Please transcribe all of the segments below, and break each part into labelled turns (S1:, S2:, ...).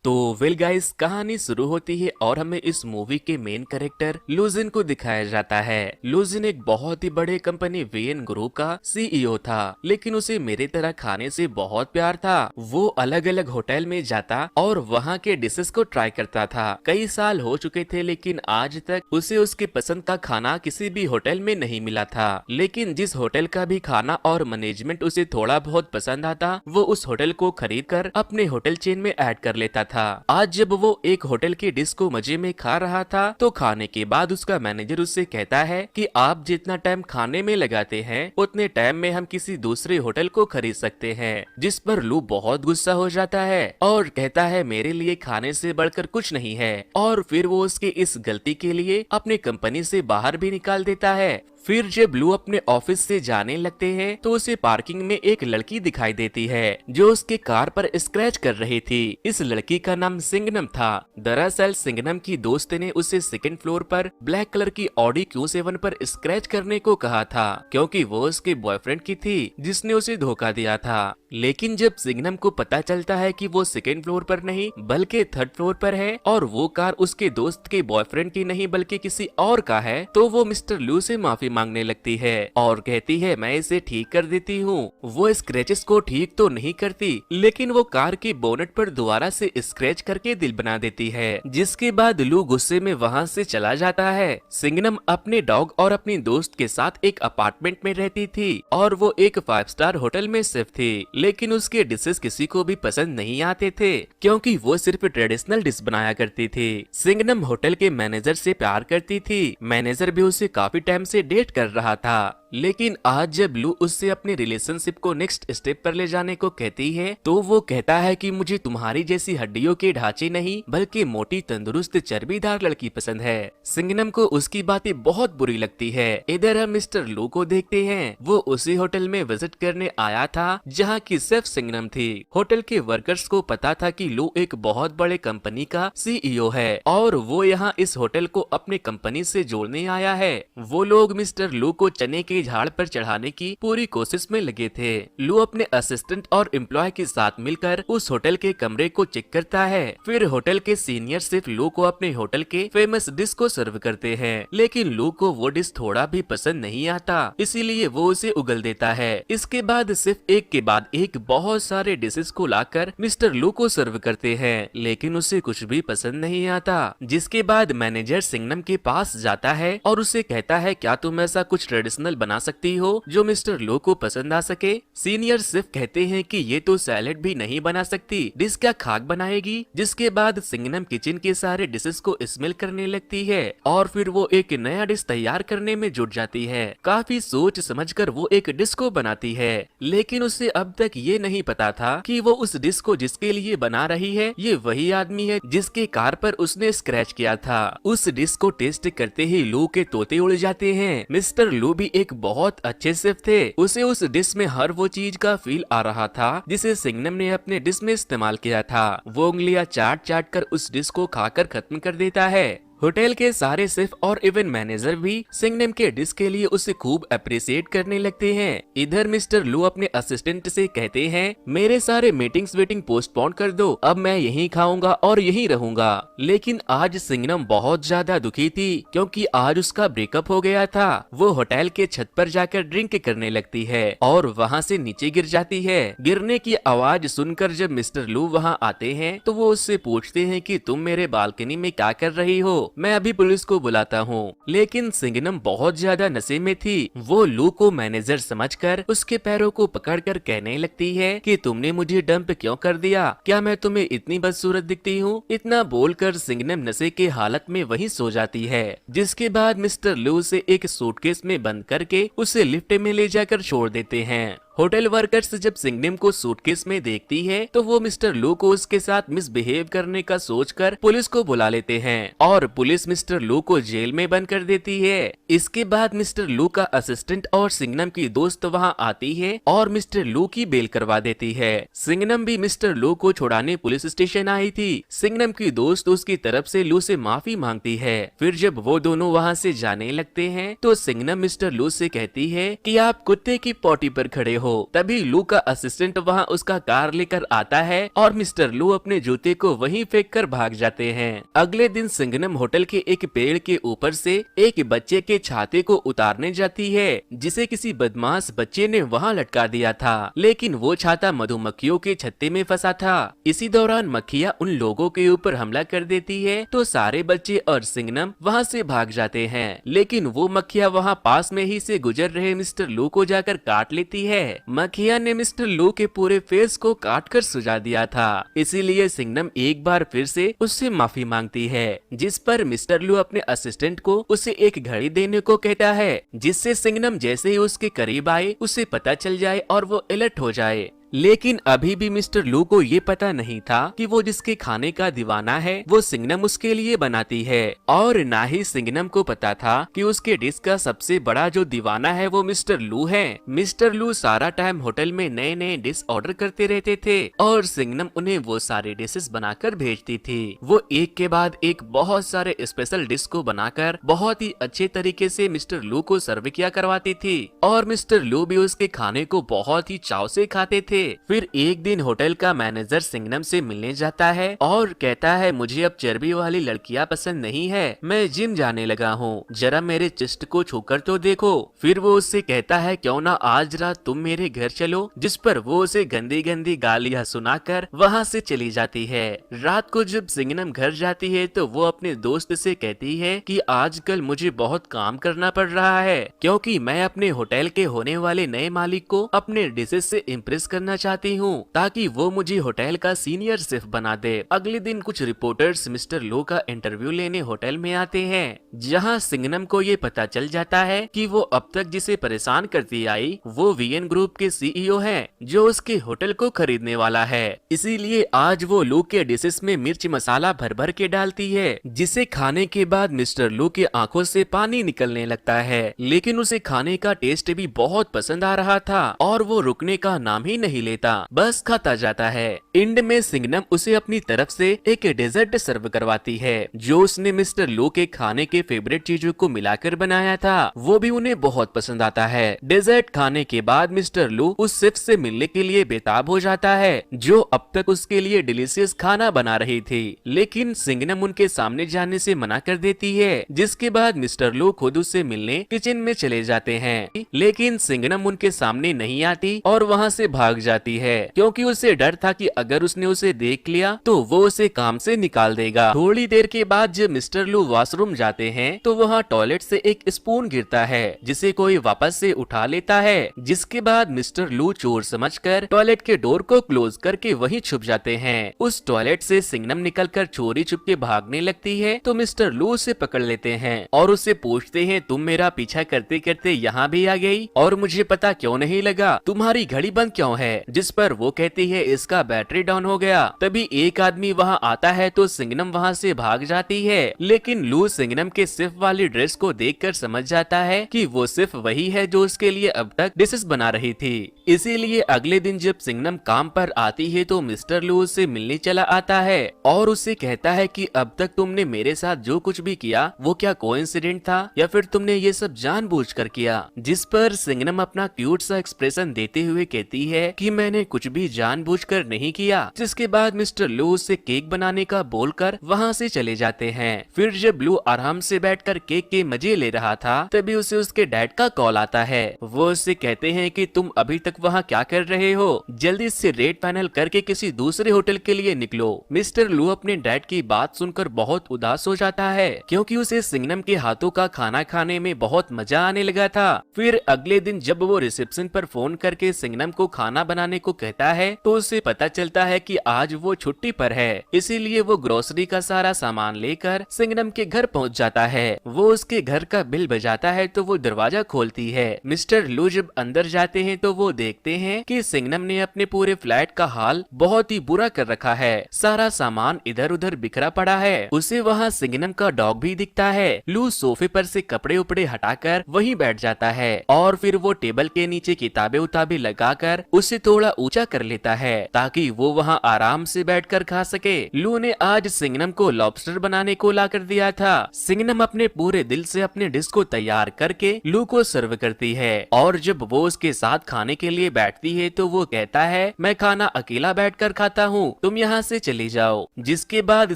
S1: तो well guys, कहानी शुरू होती है और हमें इस मूवी के मेन कैरेक्टर लूजिन को दिखाया जाता है। लूजिन एक बहुत ही बड़े कंपनी वीएन ग्रुप का सीईओ था, लेकिन उसे मेरे तरह खाने से बहुत प्यार था। वो अलग अलग होटल में जाता और वहाँ के डिशेस को ट्राई करता था। कई साल हो चुके थे, लेकिन आज तक उसे उसके पसंद का खाना किसी भी होटल में नहीं मिला था। लेकिन जिस होटल का भी खाना और मैनेजमेंट उसे थोड़ा बहुत पसंद आता, वो उस होटल को खरीद कर अपने होटल चेन में ऐड कर लेता था। आज जब वो एक होटल की डिश को मजे में खा रहा था, तो खाने के बाद उसका मैनेजर उससे कहता है कि आप जितना टाइम खाने में लगाते हैं, उतने टाइम में हम किसी दूसरे होटल को खरीद सकते हैं। जिस पर लू बहुत गुस्सा हो जाता है और कहता है मेरे लिए खाने से बढ़कर कुछ नहीं है, और फिर वो उसके इस गलती के लिए अपने कंपनी से बाहर भी निकाल देता है। फिर जब लू अपने ऑफिस से जाने लगते हैं, तो उसे पार्किंग में एक लड़की दिखाई देती है जो उसके कार पर स्क्रैच कर रही थी। इस लड़की का नाम सिंगनम था। दरअसल सिंगनम की दोस्त ने उसे सेकंड फ्लोर पर ब्लैक कलर की ऑडी Q7 पर स्क्रैच करने को कहा था, क्योंकि वो उसके बॉयफ्रेंड की थी जिसने उसे धोखा दिया था। लेकिन जब सिंगनम को पता चलता है कि वो सेकंड फ्लोर पर नहीं बल्कि थर्ड फ्लोर पर है और वो कार उसके दोस्त के बॉयफ्रेंड की नहीं बल्कि किसी और का है, तो वो मिस्टर लू से माफी मांगने लगती है और कहती है मैं इसे ठीक कर देती हूँ। वो स्क्रैचेस को ठीक तो नहीं करती, लेकिन वो कार की बोनेट पर दोबारा से स्क्रैच करके दिल बना देती है, जिसके बाद लू गुस्से में वहाँ से चला जाता है। सिंगनम अपने डॉग और अपनी दोस्त के साथ एक अपार्टमेंट में रहती थी और वो एक 5 स्टार होटल में शेफ थी, लेकिन उसके डिशेस किसी को भी पसंद नहीं आते थे, क्योंकि वो सिर्फ ट्रेडिशनल डिश बनाया करती थी। सिंगनम होटल के मैनेजर से प्यार करती थी। मैनेजर भी उसे काफी टाइम से डेट कर रहा था, लेकिन आज जब लू उससे अपने रिलेशनशिप को नेक्स्ट स्टेप पर ले जाने को कहती है, तो वो कहता है कि मुझे तुम्हारी जैसी हड्डियों के ढांचे नहीं बल्कि मोटी तंदुरुस्त चर्बीदार लड़की पसंद है। सिंगनम को उसकी बातें बहुत बुरी लगती है। इधर हम मिस्टर लू को देखते हैं। वो उसी होटल में विजिट करने आया था जहाँ की सिर्फ सिंगनम थी। होटल के वर्कर्स को पता था कि लू एक बहुत बड़े कंपनी का सीईओ है और वो यहाँ इस होटल को अपने कंपनी से जोड़ने आया है। वो लोग मिस्टर लू को चने के झाड़ पर चढ़ाने की पूरी कोशिश में लगे थे। लू अपने असिस्टेंट और एम्प्लॉय के साथ मिलकर उस होटल के कमरे को चेक करता है। फिर होटल के सीनियर सिर्फ लू को अपने होटल के फेमस डिश को सर्व करते हैं, लेकिन लू को वो डिश थोड़ा भी पसंद नहीं आता, इसीलिए वो उसे उगल देता है। इसके बाद सिर्फ एक के बाद एक बहुत सारे डिशेस को लाकर मिस्टर लू को सर्व करते हैं, लेकिन उसे कुछ भी पसंद नहीं आता। जिसके बाद मैनेजर सिंगनम के पास जाता है और उसे कहता है क्या तुम ऐसा कुछ ट्रेडिशनल बना सकती हो जो मिस्टर लो को पसंद आ सके। सीनियर सिर्फ कहते हैं कि ये तो सैलेड भी नहीं बना सकती, डिश क्या खाक बनाएगी। जिसके बाद सिंगनम किचन के सारे डिशेस को स्मेल करने लगती है और फिर वो एक नया डिश तैयार करने में जुट जाती है। काफी सोच समझकर वो एक डिश को बनाती है, लेकिन उसे अब तक ये नहीं पता था कि वो उस डिश को जिसके लिए बना रही है ये वही आदमी है जिसके कार पर उसने स्क्रैच किया था। उस डिश को टेस्ट करते ही लू के तोते उड़ जाते हैं। मिस्टर लू भी एक बहुत अच्छे शेफ थे। उसे उस डिश में हर वो चीज का फील आ रहा था जिसे सिंगनम ने अपने डिश में इस्तेमाल किया था। वो उंगलियां चाट चाट कर उस डिश को खाकर खत्म कर देता है। होटल के सारे शेफ और इवेंट मैनेजर भी सिंगनम के डिश के लिए उसे खूब अप्रिशिएट करने लगते हैं। इधर मिस्टर लू अपने असिस्टेंट से कहते हैं मेरे सारे मीटिंग्स वेटिंग पोस्टपोन कर दो, अब मैं यहीं खाऊंगा और यहीं रहूंगा। लेकिन आज सिंगनम बहुत ज्यादा दुखी थी, क्योंकि आज उसका ब्रेकअप हो गया था। वो होटल के छत पर जाकर ड्रिंक करने लगती है और वहाँ से नीचे गिर जाती है। गिरने की आवाज सुनकर जब मिस्टर लू वहाँ आते हैं, तो वो उससे पूछते हैं कि तुम मेरे बालकनी में क्या कर रही हो, मैं अभी पुलिस को बुलाता हूँ। लेकिन सिंगनम बहुत ज्यादा नशे में थी। वो लू को मैनेजर समझकर उसके पैरों को पकड़कर कहने लगती है कि तुमने मुझे डंप क्यों कर दिया, क्या मैं तुम्हें इतनी बदसूरत दिखती हूँ। इतना बोलकर सिंगनम नशे के हालत में वहीं सो जाती है। जिसके बाद मिस्टर लू से एक सूटकेस में बंद करके उसे लिफ्ट में ले जाकर छोड़ देते हैं। होटल वर्कर्स जब सिंगनम को सूटकेस में देखती है, तो वो मिस्टर लू को उसके साथ मिसबिहेव करने का सोचकर पुलिस को बुला लेते हैं और पुलिस मिस्टर लू को जेल में बंद कर देती है। इसके बाद मिस्टर लू का असिस्टेंट और सिंगनम की दोस्त वहां आती है और मिस्टर लू की बेल करवा देती है। सिंगनम भी मिस्टर लू को छुड़ाने पुलिस स्टेशन आई थी। सिंगनम की दोस्त उसकी तरफ से लू से माफी मांगती है। फिर जब वो दोनों वहाँ से जाने लगते हैं, तो सिंगनम मिस्टर लू से कहती है कि आप कुत्ते की पॉटी पर खड़े हो, हो। तभी लू का असिस्टेंट वहाँ उसका कार लेकर आता है और मिस्टर लू अपने जूते को वहीं फेंक कर भाग जाते हैं। अगले दिन सिंघनम होटल के एक पेड़ के ऊपर से एक बच्चे के छाते को उतारने जाती है, जिसे किसी बदमाश बच्चे ने वहाँ लटका दिया था, लेकिन वो छाता मधुमक्खियों के छत्ते में फंसा था। इसी दौरान मक्खियाँ उन लोगों के ऊपर हमला कर देती है तो सारे बच्चे और सिंघनम वहाँ से भाग जाते हैं, लेकिन वो मक्खियाँ वहाँ पास में ही से गुजर रहे मिस्टर लू को जाकर काट लेती है। मक्खियाँ ने मिस्टर लू के पूरे फेस को काट कर सुझा दिया था, इसीलिए सिंघनम एक बार फिर से उससे माफी मांगती है, जिस पर मिस्टर लू अपने असिस्टेंट को उसे एक घड़ी देने को कहता है, जिससे सिंघनम जैसे ही उसके करीब आए उसे पता चल जाए और वो अलर्ट हो जाए। लेकिन अभी भी मिस्टर लू को ये पता नहीं था कि वो जिसके खाने का दीवाना है वो सिंघनम उसके लिए बनाती है, और ना ही सिंघनम को पता था कि उसके डिश का सबसे बड़ा जो दीवाना है वो मिस्टर लू है। मिस्टर लू सारा टाइम होटल में नए नए डिश ऑर्डर करते रहते थे और सिंघनम उन्हें वो सारे डिशेस बनाकर भेजती थी। वो एक के बाद एक बहुत सारे स्पेशल डिश को बनाकर बहुत ही अच्छे तरीके से मिस्टर लू को सर्व किया करवाती थी, और मिस्टर लू भी उसके खाने को बहुत ही चाव से खाते थे। फिर एक दिन होटल का मैनेजर सिंघनम से मिलने जाता है और कहता है, मुझे अब चर्बी वाली लड़कियां पसंद नहीं है, मैं जिम जाने लगा हूँ, जरा मेरे चेस्ट को छूकर तो देखो। फिर वो उससे कहता है, क्यों ना आज रात तुम मेरे घर चलो, जिस पर वो उसे गंदी गंदी गालियां सुनाकर वहाँ से चली जाती है। रात को जब सिंघनम घर जाती है तो वो अपने दोस्त से कहती है कि आजकल मुझे बहुत काम करना पड़ रहा है, क्योंकि मैं अपने होटल के होने वाले नए मालिक को अपने डिशेस से इम्प्रेस करना चाहती हूँ, ताकि वो मुझे होटल का सीनियर शेफ बना दे। अगले दिन कुछ रिपोर्टर्स मिस्टर लो का इंटरव्यू लेने होटल में आते हैं, जहाँ सिंघनम को ये पता चल जाता है कि वो अब तक जिसे परेशान करती आई वो वीएन ग्रुप के सीईओ हैं, जो उसके होटल को खरीदने वाला है। इसीलिए आज वो लू के डिशेस में मिर्च मसाला भर भर के डालती है, जिसे खाने के बाद मिस्टर लू के आंखों से पानी निकलने लगता है। लेकिन उसे खाने का टेस्ट भी बहुत पसंद आ रहा था और वो रुकने का नाम ही नहीं लेता, बस खाता जाता है। एंड में सिंघनम उसे अपनी तरफ से एक डेजर्ट सर्व करवाती है, जो उसने मिस्टर लू के खाने के फेवरेट चीजों को मिलाकर बनाया था। वो भी उन्हें बहुत पसंद आता है। डेजर्ट खाने के बाद मिस्टर लू उस शेफ से मिलने के लिए बेताब हो जाता है, जो अब तक उसके लिए डिलीशियस खाना बना रही थी, लेकिन सिंघनम उनके सामने जाने से मना कर देती है, जिसके बाद मिस्टर लू खुद उससे मिलने किचन में चले जाते हैं। लेकिन सिंघनम उनके सामने नहीं आती और वहाँ से भाग जाती है, क्योंकि उसे डर था कि अगर उसने उसे देख लिया तो वो उसे काम से निकाल देगा। थोड़ी देर के बाद जब मिस्टर लू वॉशरूम जाते हैं तो वहाँ टॉयलेट से एक स्पून गिरता है, जिसे कोई वापस से उठा लेता है, जिसके बाद मिस्टर लू चोर समझकर टॉयलेट के डोर को क्लोज करके वहीं छुप जाते हैं। उस टॉयलेट से सिंघनम निकलकर चोरी छुपके भागने लगती है तो मिस्टर लू उसे पकड़ लेते हैं और उससे पूछते हैं, तुम मेरा पीछा करते करते यहाँ भी आ गई और मुझे पता क्यों नहीं लगा, तुम्हारी घड़ी बंद क्यों है? जिस पर वो कहती है, इसका बैटरी डाउन हो गया। तभी एक आदमी वहाँ आता है तो सिंघनम वहाँ से भाग जाती है, लेकिन लू सिंघनम के शेफ वाली ड्रेस को देखकर समझ जाता है कि वो सिर्फ वही है जो उसके लिए अब तक डिशेस बना रही थी। इसीलिए अगले दिन जब सिंघनम काम पर आती है तो मिस्टर लू उससे मिलने चला आता है और उससे कहता है कि अब तक तुमने मेरे साथ जो कुछ भी किया वो क्या कोइंसिडेंट था या फिर तुमने ये सब जानबूझकर किया? जिस पर सिंघनम अपना क्यूट सा एक्सप्रेशन देते हुए कहती है कि मैंने कुछ भी जानबूझकर नहीं किया। जिसके बाद मिस्टर लू उससे केक बनाने का बोलकर वहाँ से चले जाते हैं। फिर जब लू आराम से बैठकर केक के मजे ले रहा था तभी उसे उसके डैड का कॉल आता है। वो उससे कहते हैं कि तुम अभी तक वहाँ क्या कर रहे हो, जल्दी से रेट फाइनल करके किसी दूसरे होटल के लिए निकलो। मिस्टर लू अपने डैड की बात सुनकर बहुत उदास हो जाता है, क्योंकि उसे सिंघनम के हाथों का खाना खाने में बहुत मजा आने लगा था। फिर अगले दिन जब वो रिसेप्शन पर फोन करके सिंघनम को खाना बनाने को कहता है तो उसे पता चलता है कि आज वो छुट्टी पर है, इसीलिए वो ग्रोसरी का सारा सामान लेकर सिंघनम के घर पहुंच जाता है। वो उसके घर का बिल बजाता है तो वो दरवाजा खोलती है। मिस्टर लू जब अंदर जाते हैं तो वो देखते हैं कि सिंघनम ने अपने पूरे फ्लैट का हाल बहुत ही बुरा कर रखा है। सारा सामान इधर उधर बिखरा पड़ा है। उसे वहाँ सिंघनम का डॉग भी दिखता है। लू सोफे पर से कपड़े उपड़े हटाकर वहीं बैठ जाता है और फिर वो टेबल के नीचे किताबें उताबें लगाकर उसे उसे थोड़ा ऊंचा कर लेता है ताकि वो वहाँ आराम से बैठकर खा सके। लू ने आज सिंगनम को लॉबस्टर बनाने को ला कर दिया था। सिंगनम अपने पूरे दिल से अपने डिश को तैयार करके लू को सर्व करती है और जब वो उसके साथ खाने के लिए बैठती है तो वो कहता है, मैं खाना अकेला बैठकर खाता हूँ, तुम यहाँ से चली जाओ। जिसके बाद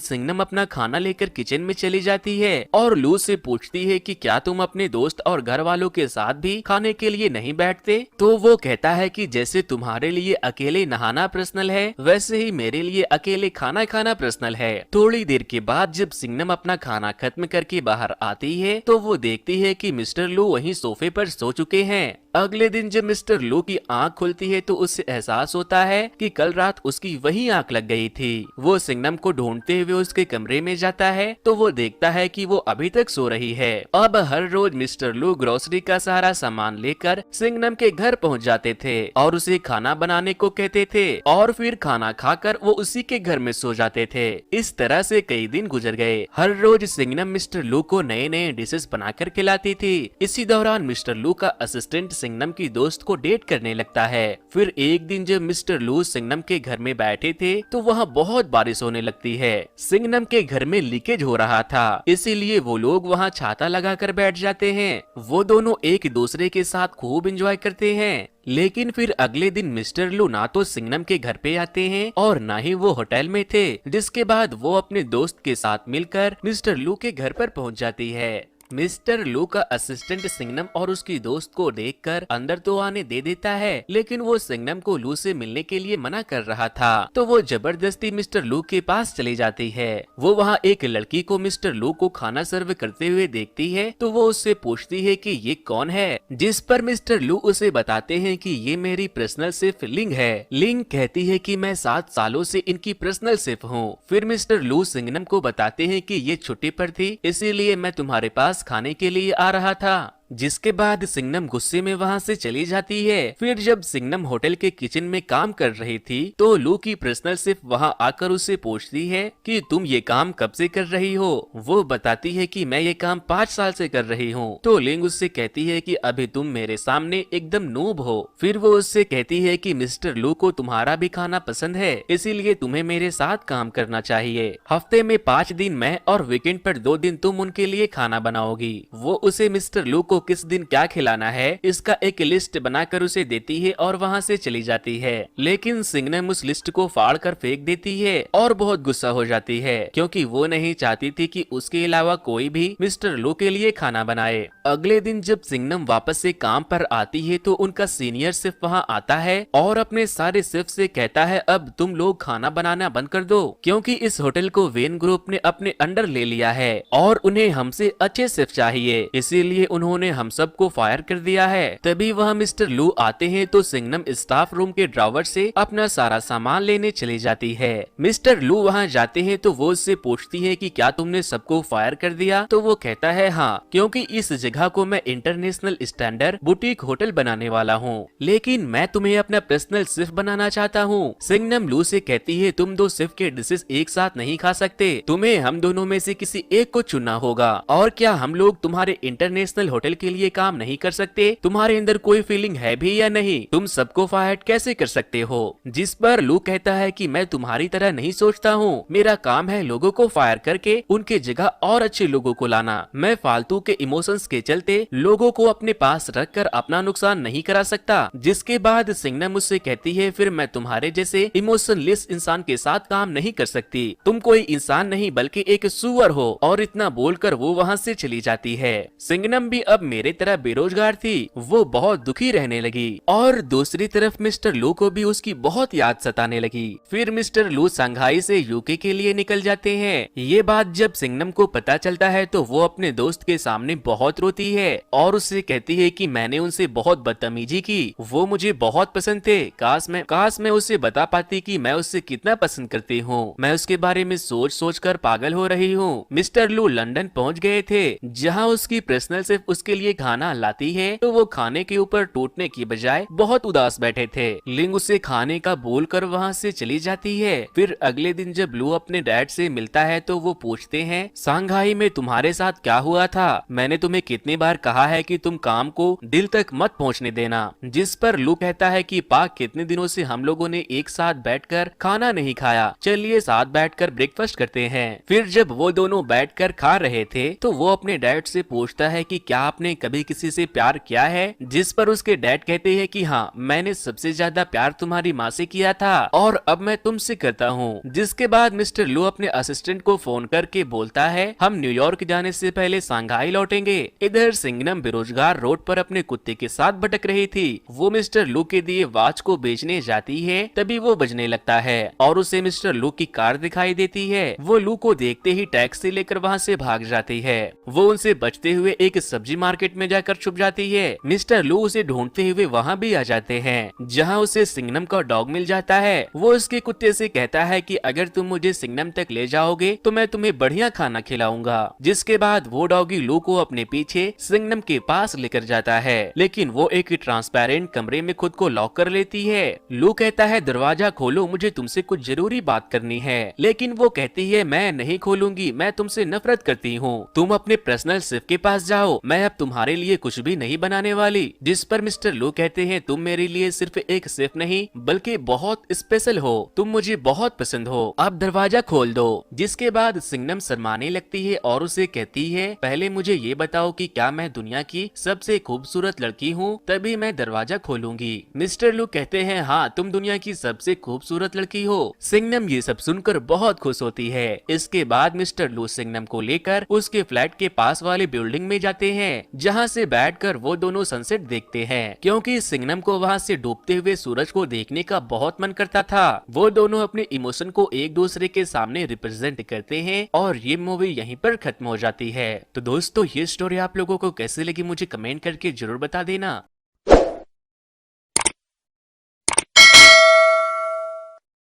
S1: सिंगनम अपना खाना लेकर किचन में चली जाती है और लू से पूछती है कि क्या तुम अपने दोस्त और घर वालों के साथ भी खाने के लिए नहीं बैठते? तो वो कहता है कि जैसे तुम्हारे लिए अकेले नहाना पर्सनल है वैसे ही मेरे लिए अकेले खाना खाना पर्सनल है। थोड़ी देर के बाद जब सिंगनम अपना खाना खत्म करके बाहर आती है तो वो देखती है कि मिस्टर लू वहीं सोफे पर सो चुके हैं। अगले दिन जब मिस्टर लू की आंख खुलती है तो उसे एहसास होता है कि कल रात उसकी वही आंख लग गई थी। वो सिंगनम को ढूंढते हुए उसके कमरे में जाता है तो वो देखता है कि वो अभी तक सो रही है। अब हर रोज मिस्टर लू ग्रोसरी का सारा सामान लेकर सिंगनम के घर पहुंच जाते थे और उसे खाना बनाने को कहते थे और फिर खाना खाकर वो उसी के घर में सो जाते थे। इस तरह से कई दिन गुजर गए। हर रोज सिंगनम मिस्टर लू को नए नए डिशेस बनाकर खिलाती थी। इसी दौरान मिस्टर लू का असिस्टेंट सिंगनम की दोस्त को डेट करने लगता है। फिर एक दिन जब मिस्टर लू सिंगनम के घर में बैठे थे तो वहाँ बहुत बारिश होने लगती है। सिंगनम के घर में लीकेज हो रहा था, इसीलिए वो लोग वहाँ छाता लगाकर बैठ जाते हैं। वो दोनों एक दूसरे के साथ खूब एंजॉय करते हैं। लेकिन फिर अगले दिन मिस्टर लू ना तो सिंगनम के घर पे आते हैं और ना ही वो होटल में थे, जिसके बाद वो अपने दोस्त के साथ मिलकर मिस्टर लू के घर पर पहुंच जाती है। मिस्टर लू का असिस्टेंट सिंगनम और उसकी दोस्त को देखकर अंदर तो आने दे देता है, लेकिन वो सिंगनम को लू से मिलने के लिए मना कर रहा था तो वो जबरदस्ती मिस्टर लू के पास चली जाती है। वो वहाँ एक लड़की को मिस्टर लू को खाना सर्व करते हुए देखती है तो वो उससे पूछती है कि ये कौन है, जिस पर मिस्टर लू उसे बताते हैं कि ये मेरी पर्सनल शेफ लिंग है। लिंग कहती है कि मैं 7 सालों से इनकी पर्सनल शेफ हूँ। फिर मिस्टर लू सिंगनम को बताते हैं कि ये छुट्टी पर थी, इसीलिए मैं तुम्हारे पास खाने के लिए आ रहा था। जिसके बाद सिंगनम गुस्से में वहाँ से चली जाती है। फिर जब सिंगनम होटल के किचन में काम कर रही थी तो लू की पर्सनल शेफ वहाँ आकर उसे पूछती है कि तुम ये काम कब से कर रही हो। वो बताती है कि मैं ये काम 5 साल से कर रही हूँ। तो लिंग उससे कहती है कि अभी तुम मेरे सामने एकदम नूब हो। फिर वो उससे कहती है कि मिस्टर लू को तुम्हारा भी खाना पसंद है, इसीलिए तुम्हें मेरे साथ काम करना चाहिए। हफ्ते में 5 दिन मैं और वीकेंड पर 2 दिन तुम उनके लिए खाना बनाओगी। वो उसे मिस्टर लू को किस दिन क्या खिलाना है इसका एक लिस्ट बनाकर उसे देती है और वहाँ से चली जाती है। लेकिन सिंगनम उस लिस्ट को फाड़ कर फेंक देती है और बहुत गुस्सा हो जाती है क्योंकि वो नहीं चाहती थी कि उसके अलावा कोई भी मिस्टर लू के लिए खाना बनाए। अगले दिन जब सिंगनम वापस से काम पर आती है तो उनका सीनियर शेफ वहाँ आता है और अपने सारे शेफ से कहता है अब तुम लोग खाना बनाना बंद कर दो, क्योंकि इस होटल को वेन ग्रुप ने अपने अंडर ले लिया है और उन्हें हमसे अच्छे शेफ चाहिए, इसीलिए उन्होंने हम सबको फायर कर दिया है। तभी वह मिस्टर लू आते हैं तो सिंगनम स्टाफ रूम के ड्रॉवर से अपना सारा सामान लेने चली जाती है। मिस्टर लू वहाँ जाते हैं तो वो उससे पूछती है कि क्या तुमने सबको फायर कर दिया? तो वो कहता है हाँ, क्योंकि इस जगह को मैं इंटरनेशनल स्टैंडर्ड बुटीक होटल बनाने वाला हूँ, लेकिन मैं तुम्हें अपना पर्सनल शेफ बनाना चाहता हूँ। सिंगनम लू से कहती है तुम 2 शेफ के डिशेस एक साथ नहीं खा सकते, तुम्हें हम दोनों में से किसी एक को चुनना होगा। और क्या हम लोग तुम्हारे इंटरनेशनल होटल के लिए काम नहीं कर सकते? तुम्हारे अंदर कोई फीलिंग है भी या नहीं? तुम सबको फायर कैसे कर सकते हो? जिस पर लू कहता है कि मैं तुम्हारी तरह नहीं सोचता हूँ, मेरा काम है लोगों को फायर करके उनके जगह और अच्छे लोगों को लाना। मैं फालतू के इमोशंस के चलते लोगों को अपने पास रखकर अपना नुकसान नहीं करा सकता। जिसके बाद सिंगनम मुझसे कहती है फिर मैं तुम्हारे जैसे इमोशनलेस इंसान के साथ काम नहीं कर सकती, तुम कोई इंसान नहीं बल्कि एक सुअर हो। और इतना बोलकर वो वहाँ से चली जाती है। सिंगनम भी अब मेरे तरह बेरोजगार थी, वो बहुत दुखी रहने लगी और दूसरी तरफ मिस्टर लू को भी उसकी बहुत याद सताने लगी। फिर मिस्टर लू संघाई से यूके के लिए निकल जाते हैं। ये बात जब सिंगनम को पता चलता है तो वो अपने दोस्त के सामने बहुत रोती है और उससे कहती है कि मैंने उनसे बहुत बदतमीजी की, वो मुझे बहुत पसंद थे, काश मैं उसे बता पाती कि मैं उससे कितना पसंद करती हूँ। मैं उसके बारे में सोच कर पागल हो रही हूँ। मिस्टर लू लंदन पहुँच गए थे जहाँ उसकी पर्सनल शेफ उसके उसके लिए खाना लाती है तो वो खाने के ऊपर टूटने की बजाय बहुत उदास बैठे थे। लिंग उसे खाने का बोलकर वहाँ से चली जाती है। फिर अगले दिन जब लू अपने डैड से मिलता है तो वो पूछते हैं, सांघाई में तुम्हारे साथ क्या हुआ था? मैंने तुम्हें कितनी बार कहा है कि तुम काम को दिल तक मत पहुंचने देना। जिस पर लू कहता है कि पाक कितने दिनों से हम लोगों ने एक साथ बैठकर खाना नहीं खाया, चलिए साथ बैठकर ब्रेकफास्ट करते हैं। फिर जब वो दोनों बैठकर खा रहे थे तो वो अपने डैड से पूछता है कि क्या आपने कभी किसी से प्यार किया है? जिस पर उसके डैड कहते हैं कि हाँ, मैंने सबसे ज्यादा प्यार तुम्हारी माँ से किया था और अब मैं तुमसे करता हूँ। जिसके बाद मिस्टर लू अपने असिस्टेंट को फोन करके बोलता है, हम न्यूयॉर्क जाने से पहले सांघाई लौटेंगे। इधर सिंघनम बेरोजगार रोड पर अपने कुत्ते के साथ भटक रही थी। वो मिस्टर लू के दिए वॉच को बेचने जाती है, तभी वो बजने लगता है और उसे मिस्टर लू की कार दिखाई देती है। वो लू को देखते ही टैक्सी लेकर वहाँ से भाग जाती है। वो उनसे बचते हुए एक सब्जी मार्केट में जाकर छुप जाती है। मिस्टर लू उसे ढूंढते हुए वहाँ भी आ जाते हैं, जहाँ उसे सिंघनम का डॉग मिल जाता है। वो उसके कुत्ते से कहता है कि अगर तुम मुझे सिंघनम तक ले जाओगे तो मैं तुम्हें बढ़िया खाना खिलाऊंगा। जिसके बाद वो डॉगी लू को अपने पीछे सिंघनम के पास लेकर जाता है, लेकिन वो एक ट्रांसपेरेंट कमरे में खुद को लॉक कर लेती है। लू कहता है, दरवाजा खोलो, मुझे तुमसे कुछ जरूरी बात करनी है। लेकिन वो कहती है, मैं नहीं खोलूंगी, मैं तुमसे नफरत करती हूँ, तुम अपने पर्सनल शेफ के पास जाओ, मैं अब तुम्हारे लिए कुछ भी नहीं बनाने वाली। जिस पर मिस्टर लू कहते हैं, तुम मेरे लिए सिर्फ एक शेफ नहीं बल्कि बहुत स्पेशल हो, तुम मुझे बहुत पसंद हो, अब दरवाजा खोल दो। जिसके बाद सिंघनम शर्माने लगती है और उसे कहती है, पहले मुझे ये बताओ कि क्या मैं दुनिया की सबसे खूबसूरत लड़की हूँ, तभी मैं दरवाजा खोलूंगी। मिस्टर लू कहते हैं, हाँ तुम दुनिया की सबसे खूबसूरत लड़की हो। सिंघनम ये सब सुनकर बहुत खुश होती है। इसके बाद मिस्टर लू सिंघनम को लेकर उसके फ्लैट के पास वाली बिल्डिंग में जाते हैं, जहाँ से बैठकर वो दोनों सनसेट देखते हैं, क्योंकि सिंघनम को वहाँ से डूबते हुए सूरज को देखने का बहुत मन करता था। वो दोनों अपने इमोशन को एक दूसरे के सामने रिप्रेजेंट करते हैं और ये मूवी यहीं पर खत्म हो जाती है। तो दोस्तों, ये स्टोरी आप लोगों को कैसे लगी मुझे कमेंट करके जरूर बता देना।